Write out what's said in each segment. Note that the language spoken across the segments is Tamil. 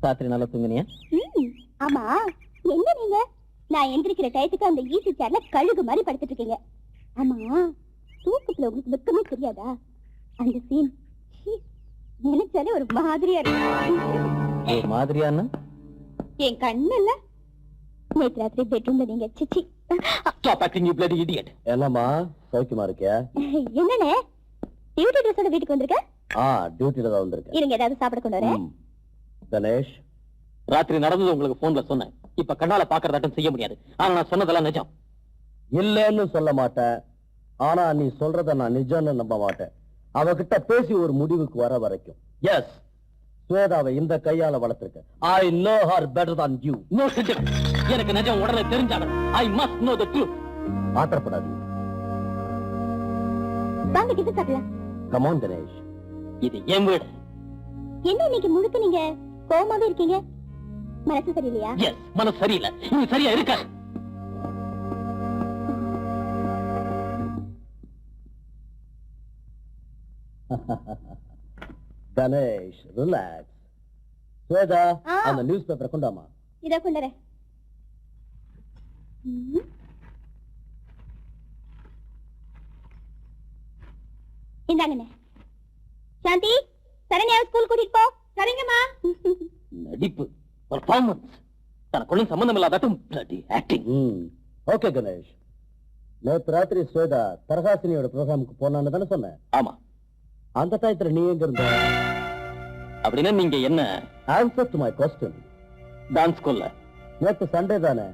ராத்திரி நல்லா தூங்குனியா? ஆமா, என்ன நீங்க நான் எந்திரிக்கிற டயத்துக்கு அந்த ஈசி சேர்ல கழுகு மாதிரி படுத்துட்டு இருக்கீங்க. ஆமா, தூக்கத்துல உங்களுக்கு வெக்கமே தெரியாதா? அந்த சீன் நினைச்சாலே ஒரு மாதிரியா இருக்கு. ஒரு மாதிரியானா? என் கண்ணல்ல நேற்று ராத்திரி பெட்ரூம்ல நீங்க சிச்சி. Stop acting, you bloody idiot. என்னம்மா சௌக்கியமா இருக்கியா? என்னண்ணே டியூட்டி ட்ரெஸ்ஸோட வீட்டுக்கு வந்திருக்க? டியூட்டில தான் வந்திருக்கேன். இருங்க, ஏதாவது சாப்பிட கொண்டு வரேன். கணேஷ், ராத்திரி நடந்தது உங்களுக்கு போன்ல சொன்னேன். இப்ப கண்ணால பாக்குறதாட்டம் செய்ய முடியாது. ஆனா நான் சொன்னதெல்லாம் நிஜம். இல்லன்னு சொல்ல மாட்டேன், ஆனா நீ சொல்றத நான் நிஜம்னு நம்ப மாட்டேன். அவகிட்ட பேசி ஒரு முடிவுக்கு வர வரைக்கும். எஸ், ஸ்வேதாவை இந்த கையால வளர்த்திருக்க. I know her better than you. No shit. எனக்கு நிஜம் உடனே தெரிஞ்சாகணும். I must know the truth. ஆத்திரப்படாதீங்க. வாங்க டிஃபன் சாப்பிடலாம். Come on கணேஷ், இது என் வீடு. என்ன இன்னைக்கு முழுக்க நீங்க கோவமாவே இருக்கீங்க? மனசு சரியில்லையா? எஸ், மனசு சரியில்லை. நீ சரியா இருக்க. கணேஷ், ரிலாக்ஸ். ஸ்வேதா, அந்த நியூஸ் பேப்பரை கொண்டாமா. இத கொண்டறேன். இந்தாங்கண்ணே. சாந்தி, சரண்யா ஸ்கூல் கூட்டிட்டு போ. சரிங்கம்மா. நடிப்பு, பெர்ஃபார்மன்ஸ், தனக்குள்ள சம்பந்தம் இல்லாதட்டும் bloody acting. ஓகே கணேஷ், நேற்று ராத்திரி ஸ்வேதா தரகாசினியோட ப்ரோக்ராமுக்கு போனான்னு தானே சொன்னேன்? ஆமா. அந்த டயத்துல நீ எங்க இருந்த? அப்படின்னா நீங்க என்ன? Answer to my question. Dance ஸ்கூல்ல. நேற்று சண்டே தானே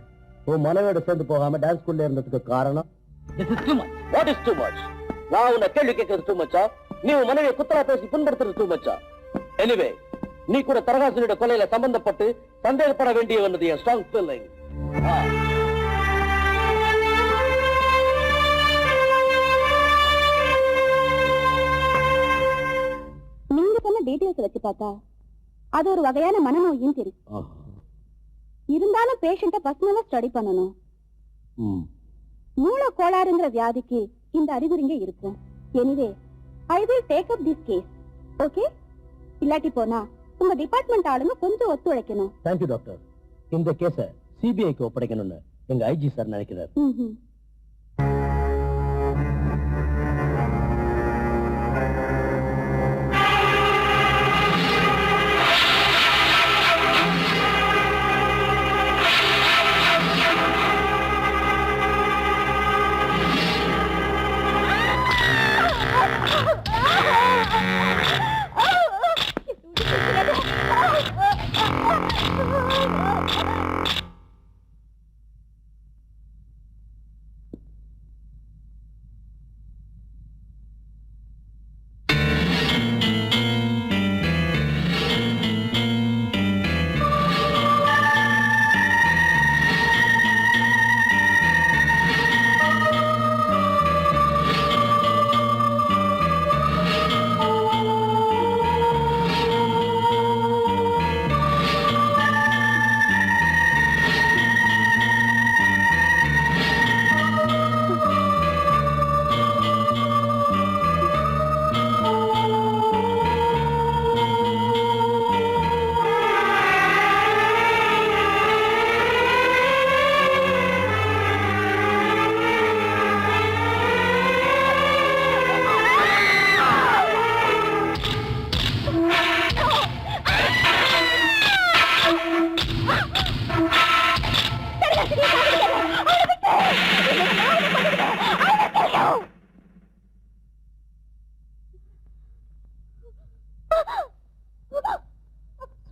உன் மனைவியோட சேர்ந்து போகாம டான்ஸ் ஸ்கூல்ல இருந்ததுக்கு காரணம்? This is too much. What is too much? நான் உன்னை கேள்வி கேட்கறது too much-ஆ? நீ உன் மனைவியை குத்தலா பேசி புண்படுத்துறது too much-ஆ? Anyway, நீ கூட தரகாசினியோட கொலையில சம்பந்தப்பட்டு சந்தேகப்பட வேண்டிய வந்தது என் ஸ்ட்ராங் ஃபீலிங். நீங்க சொன்ன டீடைல்ஸ் வச்சு பார்த்தா அது ஒரு வகையான மனநோயும் தெரியும். இருந்தாலும் பேஷண்ட பர்சனலா ஸ்டடி பண்ணணும். மூளை கோளாறுங்கிற வியாதிக்கு இந்த அறிகுறிங்க இருக்கும். Anyway, I will take up this case. Okay? இல்லாட்டி போனா உங்க டிபார்ட்மெண்ட் ஆளுங்க கொஞ்சம் ஒத்துழைக்கணும். Thank you doctor. இந்த கேஸ சிபிஐக்கு ஒப்படைக்கணும்னு எங்க ஐஜி சார் நினைக்கிறார்.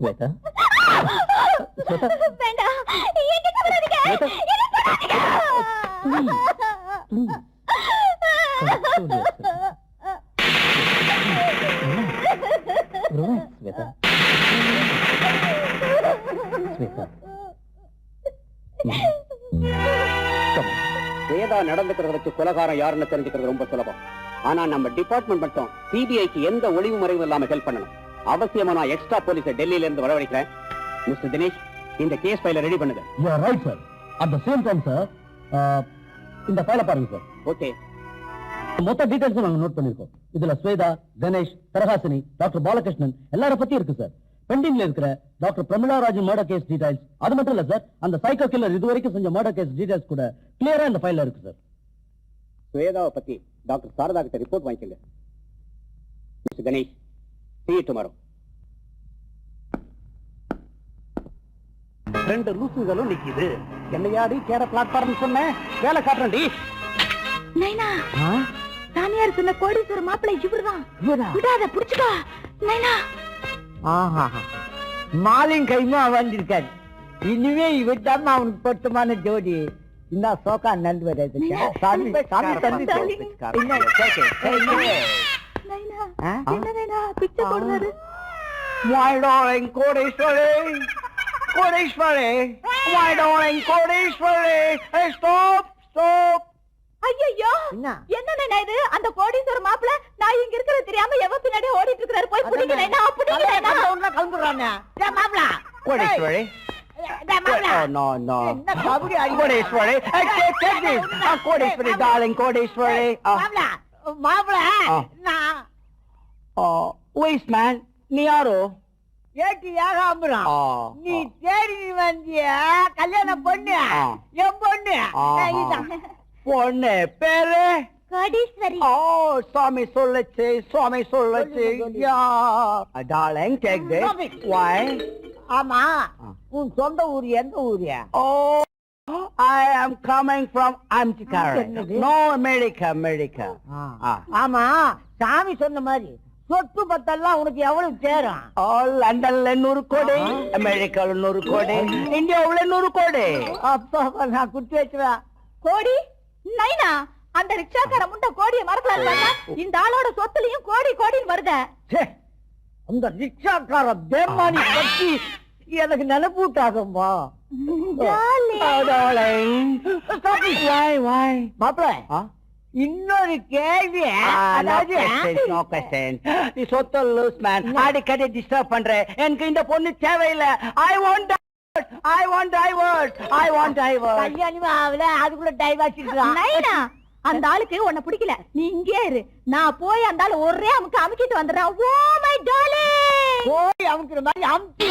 ஸ்வேதா, வேண்டாம், என்கிட்ட வராதீங்க. ஸ்வேதா நடந்துக்கிறதுக்கு கொலைகாரம் யாருன்னு தெரிஞ்சுக்கிறது ரொம்ப சுலபம். ஆனா நம்ம டிபார்ட்மெண்ட் மட்டும் சிபிஐக்கு எந்த ஒளிவு மறைவும் இல்லாம ஹெல்ப் பண்ணணும். அவசியமா நான் எக்ஸ்ட்ரா போலீஸை டெல்லியில இருந்து வரவழைக்கிறேன். மிஸ்டர் தினேஷ், இந்த கேஸ் ஃபைலை ரெடி பண்ணுங்க. You are right sir. At the same time sir, இந்த ஃபைலை பாருங்க சார். ஓகே, மொத்த டீடைல்ஸ் நாங்க நோட் பண்ணிருக்கோம். இதுல ஸ்வேதா, கணேஷ், தரகாசினி, டாக்டர் பாலகிருஷ்ணன் எல்லார பத்தி இருக்கு சார். பெண்டிங்ல இருக்கிற doctor Pramila Rajan murder case details, அது மட்டும் இல்ல சார், அந்த சைக்கோ கில்லர் இதுவரைக்கும் செஞ்ச மர்டர் கேஸ் டீடைல்ஸ் கூட கிளியரா இந்த ஃபைல்ல இருக்கு சார். ஸ்வேதாவை பத்தி டாக்டர் சாரதா கிட்ட ரிப்போர்ட் வாங்கிக்கங்க. Mister Ganesh, see you tomorrow. ரெண்டு லூசுகளும் நிக்குது. என்னையாடி கேட பிளாட்ஃபார்ம் சொன்னேன், வேலை காட்டுறேன்டி. நைனா, சாமியார் சொன்ன கோடீஸ்வர மாப்பிள்ளை இவர்தான். விடாத, புடிச்சுக்கோ நைனா. ஆஹா, மாலின் கைமா வந்திருக்காரு. இனிமே இவர்தான் அவனுக்கு பொருத்தமான ஜோடி. இந்த சோகா நந்து வராது. சாமி சாமி தந்து நைனா, என்ன நைனா பிச்சை போடுறாரு? My darling Kodeeswari, Kodeeswari, my darling Kodeeswari. Hey, stop, stop. ஐயோ, என்ன நைனா இது? அந்த கோடீஸ்வர மாப்பிள்ளை நான் இங்க இருக்கிறது தெரியாம எவ பின்னாடி ஓடிட்டு இருக்காரு. போய் புடிங்க நைனா, புடிங்க நைனா. ஒண்ணா கவுந்துறானே. டேய் மாப்ள, கோடீஸ்வரி. டேய் மாப்ள. Oh no no. என்ன கபடி அடி கோடீஸ்வரி. Hey, take this. Kodeeswari darling, கோடீஸ்வரி. மாப்ள, மாப்ள. நான் wait man, நீ யாரோ? ஏட்டி யாகாம்பரா. நீ தேடி வந்திய கல்யாணம் பொண்ணு. என் பொண்ணு. பொண்ணு பேரு கோடீஸ்வரி. சுவாமி சொல்லுச்சு, சுவாமி சொல்லுச்சு. Darling, take this. Why? ஆமா, உன் சொந்த ஊர் எந்த ஊரியா? I am coming from America. No, America. ஆமா, சாமி சொன்ன மாதிரி சொத்து பத்தெல்லாம் உனக்கு எவ்வளவு சேரும்? லண்டன்ல 100 கோடி, அமெரிக்கால 100 கோடி, இந்தியாவுல 100 கோடி. அப்பா நான் குட்டி வச்சுவேன். கோடி நைனா, அந்த ரிக்ஷாக்கார முண்டை கோடியை மறக்கலாம்ல. இந்த ஆளோட சொத்துலயும் கோடி கோடின்னு வருத. அந்த ரிக்ஷாக்கார பேமானி பத்தி எனக்கு நினைப்பூட்டாகம்பா. மாப்பிள்ள, இன்னொரு கேள்வி. நீ சொத்த லூஸ் மேன், அடிக்கடி டிஸ்டர்ப் பண்ற. எனக்கு இந்த பொண்ணு தேவையில்லை. I want divorce. அதுக்குள்ள டைவர்ஸ். நைனா, அந்த ஆளுக்கு உன்னை பிடிக்கல, நீ இங்கே இரு. நான் போய் அந்த ஆளு ஒரே அமுக்கிட்டு வந்துடுறேன். Oh my darling. போய் அமுக்குற மாதிரி அமுக்கு.